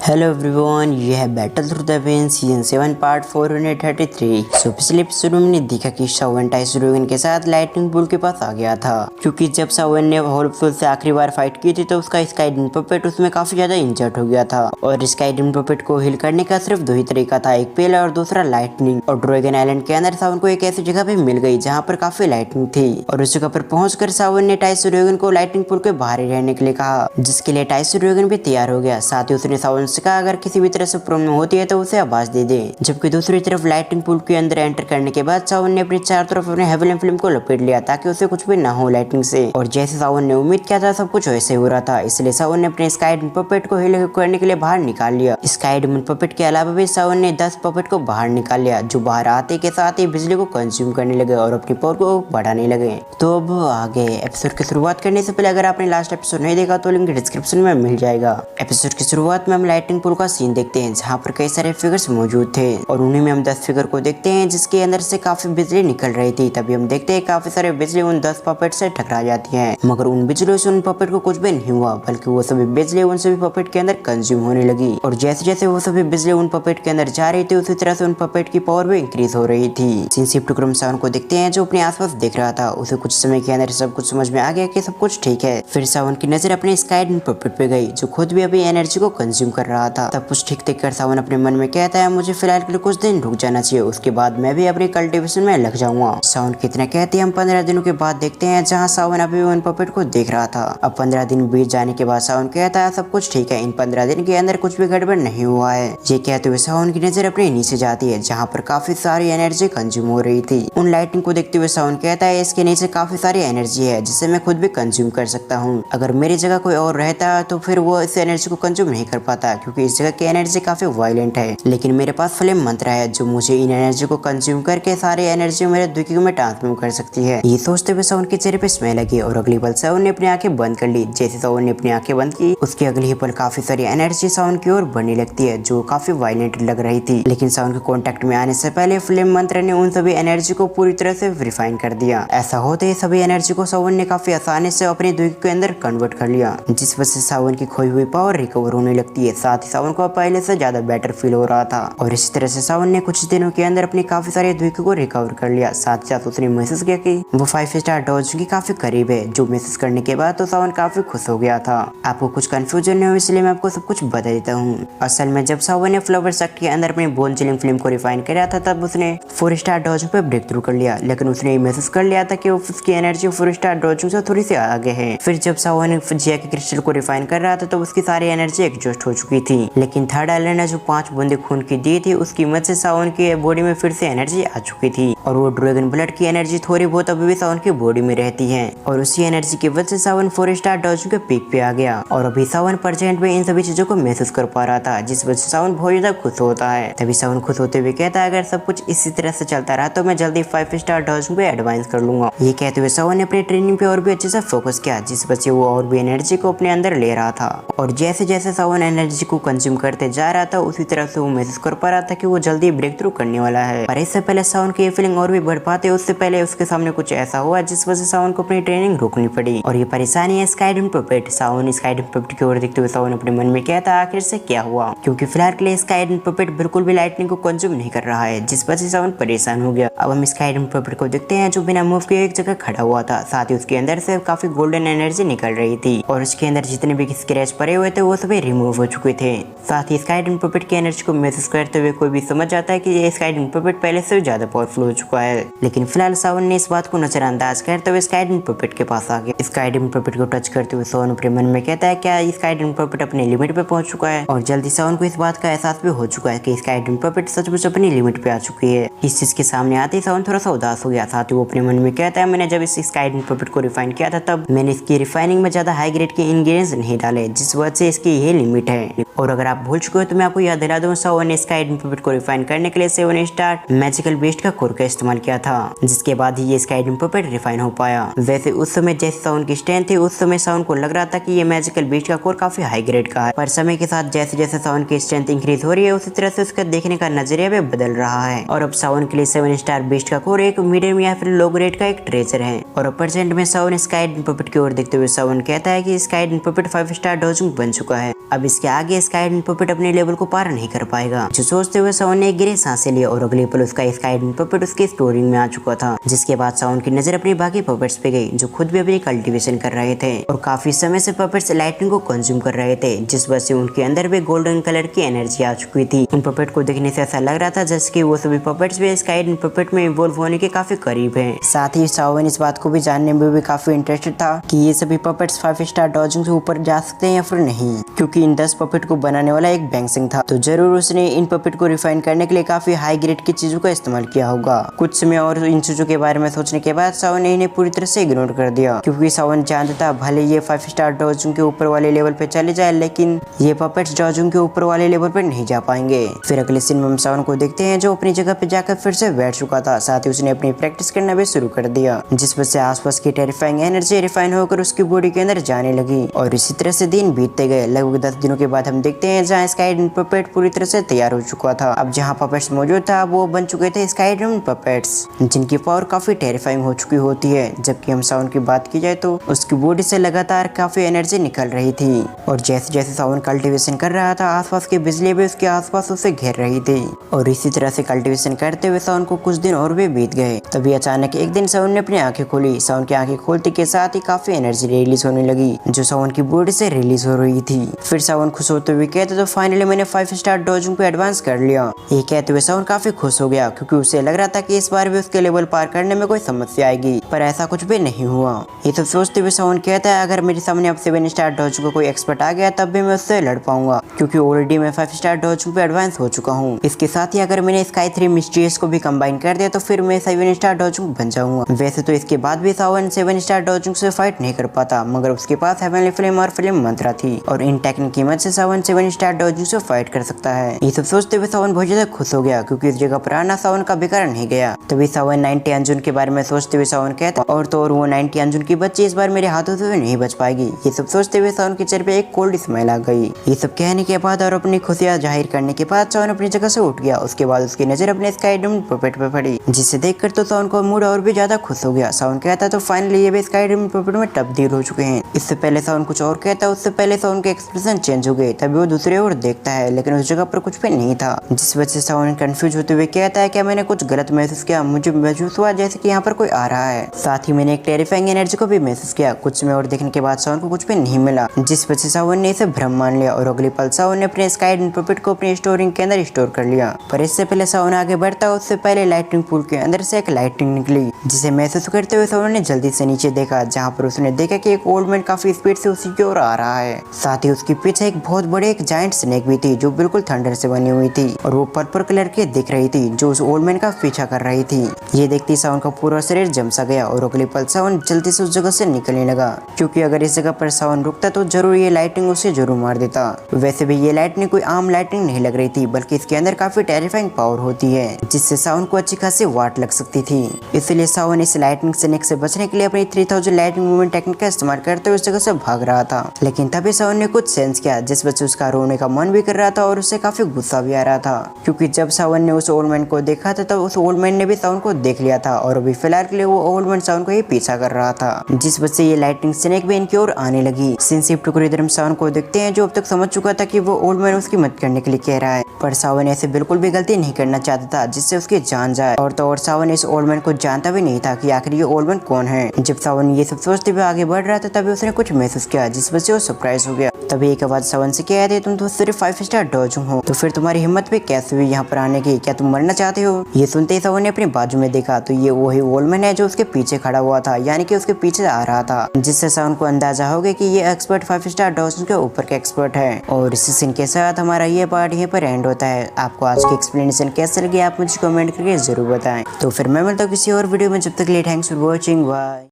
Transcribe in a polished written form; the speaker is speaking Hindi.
हेलो एवरीवन, ये है battle through the when season 7 part 433। पिछले एपिसोड में हमने देखा कि सावन टाइसुरुगिन के साथ लाइटनिंग बोल्ट के पास आ गया था, क्योंकि जब सावन ने होलफुल से आखिरी बार फाइट की थी तो उसका स्काईडिन पपेट उसमें काफी ज्यादा इंजर्ड हो गया था। और स्काईडिन पपेट को हिल करने का सिर्फ दो ही तरीका था, एक पेल और दूसरा लाइटनिंग। और ड्रैगन आइलैंड के अंदर सावन को एक ऐसी जगह पे मिल गई जहाँ पर काफी लाइटनिंग थी, और उस जगह पर पहुंचकर सावन ने टाइसुरुगिन को लाइटनिंग पुल के बाहर ही रहने के लिए कहा, जिसके लिए टाइसुरुगिन भी तैयार हो गया। साथ ही उसने सावन से कहा अगर किसी भी तरह से प्रॉब्लम होती है तो उसे आवाज दे दे। जबकि दूसरी तरफ लाइटनिंग पुल के अंदर एंटर करने के बाद सावन ने अपनी चारों तरफ अपने हेवलन फिल्म को लपेट लिया ताकि उसे कुछ भी ना हो लाइटनिंग से। और जैसे सावन ने उम्मीद किया था सब कुछ वैसे हो रहा था, इसलिए सावन ने अपने स्काईडिमन पपेट को हिल करने के लिए बाहर निकाल लिया। स्काईडिमन पपेट के अलावा भी सावन ने 10 पपेट को बाहर निकाल लिया, जो बाहर आते के साथ ही बिजली को कंज्यूम करने लगे और अपनी पावर को बढ़ाने लगे। तो अब आगे एपिसोड की शुरुआत करने से पहले अगर आपने लास्ट एपिसोड नहीं देखा तो लिंक डिस्क्रिप्शन में मिल जाएगा। एपिसोड की शुरुआत में हम लाइटनिंग पुल का सीन देखते हैं जहाँ पर कई सारे फिगर्स मौजूद थे, और उन्हीं में हम 10 फिगर को देखते हैं जिसके अंदर से काफी बिजली निकल रही थी। तभी हम देखते हैं काफी सारे बिजली उन 10 पपेट से टकरा जाती है, मगर उन बिजलियों से उन पपेट को कुछ भी नहीं हुआ, बल्कि वो सभी बिजली उन सभी पपेट के अंदर कंज्यूम होने लगी। और जैसे जैसे वो सभी बिजली उन पपेट के अंदर जा रही थी उसी तरह से उन पपेट की पावर भी इंक्रीज हो रही थी। सीन शिफ्ट क्रम सावन को देखते हैं जो अपने आसपास देख रहा था। उसे कुछ समय के अंदर सब कुछ समझ में आ गया कि सब कुछ ठीक है। फिर सावन की नजर अपने स्काईडिमन पपेट पे गई जो खुद भी अभी एनर्जी को कंज्यूम कर रहा था। तब कुछ ठीक देखकर सावन अपने मन में कहता है मुझे फिलहाल के लिए कुछ दिन रुक जाना चाहिए, उसके बाद मैं भी अपनी कल्टीवेशन में लग जाऊंगा। सावन कितना कहते हैं हम 15 दिनों के बाद देखते हैं जहाँ सावन अभी उन पपेट को देख रहा था। अब 15 दिन बीत जाने के बाद सावन कहता है सब कुछ ठीक है, इन 15 दिन के अंदर कुछ भी गड़बड़ नहीं हुआ है। ये कहते हुए सावन की नजर अपने नीचे जाती है जहाँ पर काफी सारी एनर्जी कंज्यूम हो रही थी। उन लाइटिंग को देखते हुए सावन कहता है इसके नीचे काफी सारी एनर्जी है जिसे मैं खुद भी कंज्यूम कर सकता हूँ। अगर मेरी जगह कोई और रहता तो फिर वो इस एनर्जी को कंज्यूम नहीं कर पाता, क्योंकि इस जगह की एनर्जी काफी वायलेंट है। लेकिन मेरे पास फ्लेम मंत्र है जो मुझे इन एनर्जी को कंज्यूम करके सारी एनर्जी मेरे द्विकी में ट्रांसफॉर्म कर सकती है। ये सोचते हुए सावन के चेहरे पे स्माइल लगी और अगली पल सावन ने अपनी आंखें बंद कर ली। जैसे सावन ने अपनी आंखें बंद की उसके अगली ही पल काफी सारी एनर्जी सावन की ओर बढ़ने लगती है जो काफी वायलेंट लग रही थी। लेकिन सावन के कॉन्टेक्ट में आने से पहले फ्लेम मंत्र ने उन सभी एनर्जी को पूरी तरह से रिफाइन कर दिया। ऐसा होते ही सभी एनर्जी को सावन ने काफी आसानी से अपने द्विकी के अंदर कन्वर्ट कर लिया, जिस वजह से सावन की खोई हुई पावर रिकवर होने लगती है। साथ ही सावन को पहले से ज्यादा बेटर फील हो रहा था, और इसी तरह से सावन ने कुछ दिनों के अंदर अपने काफी सारे द्विकी को रिकवर कर लिया। साथ ही साथ उसने महसूस किया कि वो 5 स्टार डॉज की काफी करीब है, जो महसूस करने के बाद तो सावन काफी खुश हो गया था। आपको कुछ कंफ्यूजन नहीं हो इसलिए मैं आपको सब कुछ बता देता हूँ। असल में जब सावन ने फ्लावर सेक्ट के अंदर अपनी बोन चिलिंग फिल्म को रिफाइन किया था तब उसने 4 स्टार डॉज पे ब्रेक थ्रू कर लिया, लेकिन उसने ये महसूस कर लिया था कि उसकी एनर्जी 4 स्टार डॉज से थोड़ी सी आगे है। फिर जब सावन जिया के क्रिस्टल को रिफाइन कर रहा था तो उसकी सारी एनर्जी एग्जॉस्ट हो चुकी थी। लेकिन थर्ड आइलैंड ने जो 5 बूंदे खून की दी थी उसकी मदद से सावन की बॉडी में फिर से एनर्जी आ चुकी थी, और वो ड्रैगन ब्लड की एनर्जी थोड़ी बहुत अभी भी सावन की बॉडी में रहती है। और उसी एनर्जी की वजह से सावन 4 स्टार डॉज के पीक पे आ गया, और अभी सावन प्रेजेंट में इन सभी चीजों को महसूस कर पा रहा था, जिस वजह से सावन बहुत ज्यादा खुश होता है। तभी सावन खुश होते हुए कहता है अगर सब कुछ इसी तरह से चलता रहा तो मैं जल्दी 5 स्टार डॉज पे एडवांस कर लूंगा। ये कहते हुए सावन ने अपनी ट्रेनिंग पे और भी अच्छे से फोकस किया, जिस वजह से वो और भी एनर्जी को अपने अंदर ले रहा था। और जैसे जैसे सावन एनर्जी को कंज्यूम करते जा रहा था उसी तरह से वो महसूस कर पा रहा था कि वो जल्दी ब्रेक थ्रू करने वाला है। पर इससे पहले सावन की ये फीलिंग और भी बढ़ पाते उससे पहले उसके सामने कुछ ऐसा हुआ जिस वजह से सावन को अपनी ट्रेनिंग रोकनी पड़ी, और ये परेशानी है स्काईडिमन पपेट। सावन स्काईडिमन पपेट की ओर देखते हुए सावन अपने मन में कहता आखिर से क्या हुआ, क्योंकि फिलहाल के लिए स्काईडिमन पपेट बिल्कुल भी लाइटनिंग को कंज्यूम नहीं कर रहा है, जिस वजह से सावन परेशान हो गया। अब हम स्काईडिमन पपेट को देखते हैं जो बिना मूव के एक जगह खड़ा हुआ था। साथ ही उसके अंदर से काफी गोल्डन एनर्जी निकल रही थी, और उसके अंदर जितने भी स्क्रैच पड़े हुए थे वो सभी रिमूव हो चुके थे। साथ ही स्काईडिमन पपेट की एनर्जी को महसूस करते हुए कोई भी समझ जाता है कि ये स्काईडिमन पपेट पहले से ज्यादा पावरफुल हो चुका है। लेकिन फिलहाल सावन ने इस बात को नजरअंदाज करते हुए स्काईडिमन पपेट के पास आ गया। स्काईडिमन पपेट को टच करते हुए सावन अपने मन में कहता है क्या स्काईडिमन पपेट अपने लिमिट पे पहुंच चुका है, और जल्दी सावन को इस बात का एहसास भी हो चुका है कि स्काईडिमन पपेट सचमुच अपनी लिमिट पे आ चुकी है। इस चीज के सामने आते ही सावन थोड़ा सा उदास हो गया। साथ ही वो अपने मन में कहता है मैंने जब इस स्काईडिमन पपेट को रिफाइन किया था तब मैंने इसकी रिफाइनिंग में ज्यादा हाई ग्रेड के इंग्रेडिएंट्स नहीं डाले, जिस वजह से इसकी ये लिमिट है। और अगर आप भूल चुके हो तो मैं आपको याद दिला दूं सावन ने स्काईडिमन पपेट को रिफाइन करने के लिए 7 स्टार मैजिकल बीस्ट का कोर का इस्तेमाल किया था, जिसके बाद ही ये स्काईडिमन पपेट रिफाइन हो पाया। वैसे उस समय जैसे सावन की स्ट्रेंथ थी उस समय सावन को लग रहा था कि ये मैजिकल बीस्ट का कोर काफी हाई ग्रेड का है, पर समय के साथ जैसे जैसे सावन की स्ट्रेंथ इंक्रीज हो रही है उसी तरह से उसका देखने का नजरिया भी बदल रहा है। और अब सावन के लिए 7 स्टार बीस्ट का कोर एक मीडियम या फिर लो ग्रेड का एक ट्रेजर है। और प्रेजेंट में सावन स्काईडिमन पपेट की ओर देखते हुए सावन कहता है कि स्काईडिमन पपेट 5 स्टार डॉजिंग बन चुका है। अब इसके आगे कि स्काईडन पपेट अपने लेवल को पार नहीं कर पाएगा। जो सोचते हुए सावन ने एक गहरी सांसें ली और अगले पल उसका स्काईडन पपेट उसके स्टोरिंग में आ चुका था। जिसके बाद सावन की नजर अपनी बाकी पपेट्स पे गई जो खुद भी अपनी कल्टीवेशन कर रहे थे और काफी समय से पपेट्स लाइटनिंग को कंज्यूम कर रहे थे, जिस वजह से उनके अंदर भी गोल्डन कलर की एनर्जी आ चुकी थी। उन पपेट को देखने से ऐसा लग रहा था जैसे कि वो सभी पपेट्स भी स्काईडन पपेट में इवॉल्व होने के काफी करीब हैं। साथ ही सावन इस बात को भी जानने में भी काफी इंटरेस्टेड था कि ये सभी पपेट्स 5 स्टार डॉजिंग से ऊपर जा सकते हैं या फिर नहीं, क्योंकि इन 10 पपेट को बनाने वाला एक बैंगसिंग था, तो जरूर उसने इन पपेट को रिफाइन करने के लिए काफी हाई ग्रेड की चीजों का इस्तेमाल किया होगा। कुछ समय और इन चीजों के बारे में सोचने के बाद सावन ने इन्हें पूरी तरह से इग्नोर कर दिया, क्योंकि सावन जानता था भले ये 5 स्टार डॉजिंग के ऊपर वाले लेवल पे चले जाए, लेकिन ये पपेट्स डॉजिंग के ऊपर वाले लेवल पे नहीं जा पाएंगे। फिर अगले सीन में हम सावन को देखते हैं जो अपनी जगह पे जाकर फिर से बैठ चुका था। साथ ही उसने अपनी प्रैक्टिस करना भी शुरू कर दिया, जिस वजह से आसपास की टेरिफाइंग एनर्जी रिफाइन होकर उसकी बॉडी के अंदर जाने लगी और इसी तरह से दिन बीतते गए। लगभग 10 दिनों के बाद हम देखते हैं जहाँ स्काईडन पपेट पूरी तरह से तैयार हो चुका था। अब जहाँ पपेट्स मौजूद था वो बन चुके थे स्काईडन पपेट्स, जिनकी पावर काफी टेरिफाइंग हो चुकी होती है। जबकि हम सावन की बात की जाए तो उसकी बॉडी से लगातार काफी एनर्जी निकल रही थी और जैसे जैसे सावन कल्टीवेशन कर रहा था आसपास की बिजली भी उसके आसपास उसे घेर रही थी और इसी तरह से कल्टीवेशन करते हुए सावन को कुछ दिन और भी बीत गए। तभी अचानक एक दिन सावन ने अपनी आंखें खोली। सावन की आंखें खोलते के साथ ही काफी एनर्जी रिलीज होने लगी जो सावन की बॉडी से रिलीज हो रही थी। फिर सावन खुश होते हुए कहते तो फाइनली मैंने 5 स्टार डॉजिंग पे एडवांस कर लिया। ये कहते हुए सावन काफी खुश हो गया क्योंकि उसे लग रहा था कि इस बार भी उसके लेवल पार करने में कोई समस्या आएगी, पर ऐसा कुछ भी नहीं हुआ। ये सब सोचते हुए सावन कहता है अगर मेरे सामने अब 7 स्टार डॉजिंग का कोई एक्सपर्ट आ गया तब भी मैं उससे लड़ पाऊंगा, क्योंकि ऑलरेडी मैं 5 स्टार डॉजिंग पे एडवांस हो चुका हूँ। इसके साथ ही अगर मैंने स्काई 3 मिस्ट्रियस को भी कंबाइन कर दिया तो फिर मैं 7 स्टार डॉजिंग बन जाऊंगा। वैसे तो इसके बाद भी सावन 7 स्टार डॉजिंग से फाइट नहीं कर पाता, मगर उसके पास हेवनली फ्लेम और फ्लेम मंत्रा थी और इन टेक्निक की मदद से सावन 7 स्टार डॉजिंग से फाइट कर सकता है। ये सब सोचते हुए सावन बहुत ज्यादा खुश हो गया क्योंकि इस जगह पर आना सावन का बेकार नहीं गया। तभी सावन 90 अंजुन के बारे में सोचते हुए सावन कहता और तो और वो 90 अंजुन की बच्ची इस बार मेरे हाथों से नहीं बच पाएगी। ये सब सोचते हुए सावन के चेहरे पे एक कोल्ड स्माइल आ गई। ये सब कहने के बाद और अपनी खुशियां जाहिर करने के बाद सावन अपनी जगह से उठ गया। उसके बाद उसकी नजर अपने स्काईडन पपेट पे पड़ी, जिसे देखकर तो सावन का मूड और भी ज्यादा खुश हो गया। सावन कहता तो फाइनली ये भी स्काईडन पपेट में तब्दील हो चुके हैं। इससे पहले सावन कुछ और कहता, उससे पहले सावन के एक्सप्रेशन चेंज हो गए। तभी वो दूसरे ओर देखता है लेकिन उस जगह पर कुछ भी नहीं था, जिस वजह से सावन कंफ्यूज होते हुए कहता है क्या मैंने कुछ गलत महसूस किया? मुझे महसूस हुआ जैसे कि यहाँ पर कोई आ रहा है। साथ ही मैंने एक टेरिफाइंग एनर्जी को भी महसूस किया। कुछ समय और देखने के बाद सावन को कुछ भी नहीं मिला, जिस वजह से सावन ने इसे भ्रम मान लिया और अगले पल सावन ने अपने स्काईडन पपेट को अपने स्टोरिंग के अंदर स्टोर कर लिया। पर इससे पहले सावन आगे बढ़ता उससे पहले लाइटनिंग पूल के अंदर से एक लाइटनिंग निकली, जिसे महसूस करते हुए सावन ने जल्दी से नीचे देखा, जहाँ पर उसने देखा कि एक ओल्ड मैन काफी स्पीड से उसी की ओर आ रहा है। साथ ही उसके पीछे एक बहुत बड़े एक जायंट स्नेक भी थी जो बिल्कुल थंडर से बनी हुई थी और वो पर्पल कलर की दिख रही थी जो उस ओल्ड मैन का पीछा कर रही थी। ये देखती सावन का पूरा शरीर जम सा गया और अगले पल सावन जल्दी से उस जगह से निकलने लगा, क्योंकि अगर इस जगह पर सावन रुकता तो जरूर ये लाइटनिंग उसे जरूर मार देता। वैसे भी ये लाइटनिंग कोई आम लाइटनिंग नहीं लग रही थी, बल्कि इसके अंदर काफी टेरिफाइंग पावर होती है, जिससे सावन को अच्छी खासी वाट लग सकती थी। इसलिए सावन इस लाइटनिंग स्नेक से बचने के लिए अपनी 3000 लाइटनिंग मूवमेंट टेक्निक का इस्तेमाल करते हुए उस जगह से भाग रहा था। लेकिन तभी सावन ने कुछ सेंस किया, जिस वजह से उसका रोने का मन भी कर रहा था और उससे काफी गुस्सा भी आ रहा था, क्योंकि जब सावन ने उस ओल्ड मैन को देखा था तब उस ओल्ड मैन ने भी सावन को देख लिया था और अभी फिलहाल के लिए वो ओल्ड मैन सावन को ही पीछा कर रहा था, जिस वजह से ये लाइटनिंग स्नेक भी इनकी ओर आने लगी। सिंसिप टुकड़ी हम सावन को देखते हैं जो अब तक समझ चुका था कि वो ओल्ड मैन उसकी मदद करने के लिए कह रहा है, पर सावन ऐसे बिल्कुल भी गलती नहीं करना चाहता था जिससे उसकी जान जाए। और तो और सावन इस ओल्ड मैन को जानता भी नहीं था कि आखिर ये ओल्ड मैन कौन है। जब सावन ये सब सोचते हुए आगे बढ़ रहा था तभी उसने कुछ महसूस किया, जिस वजह से वो सरप्राइज हो गया। तभी एक आवाज सावन से कह रही तुम तो सिर्फ 5 स्टार डॉजिंग हो, तो फिर तुम्हारी हिम्मत भी कैसे हुई यहाँ पर आने की? क्या तुम मरना चाहते हो? ये सुनते ही सावन ने अपने बाजू में देखा तो ये वही ओल्ड मैन है जो उसके पीछे खड़ा हुआ था, यानी कि उसके पीछे आ रहा था, जिससे सावन को अंदाजा हो गया कि ये एक्सपर्ट 5 स्टार डॉजिंग के ऊपर के एक्सपर्ट है। और इसी सीन के साथ हमारा ये पार्ट यहीं पर एंड होता है। आपको आज की एक्सप्लेनेशन कैसे लगी आप मुझे कमेंट करके जरूर बताएं। तो फिर मैं मिलता हूँ किसी और वीडियो में, जब तक के लिए थैंक्स फॉर वॉचिंग, बाय।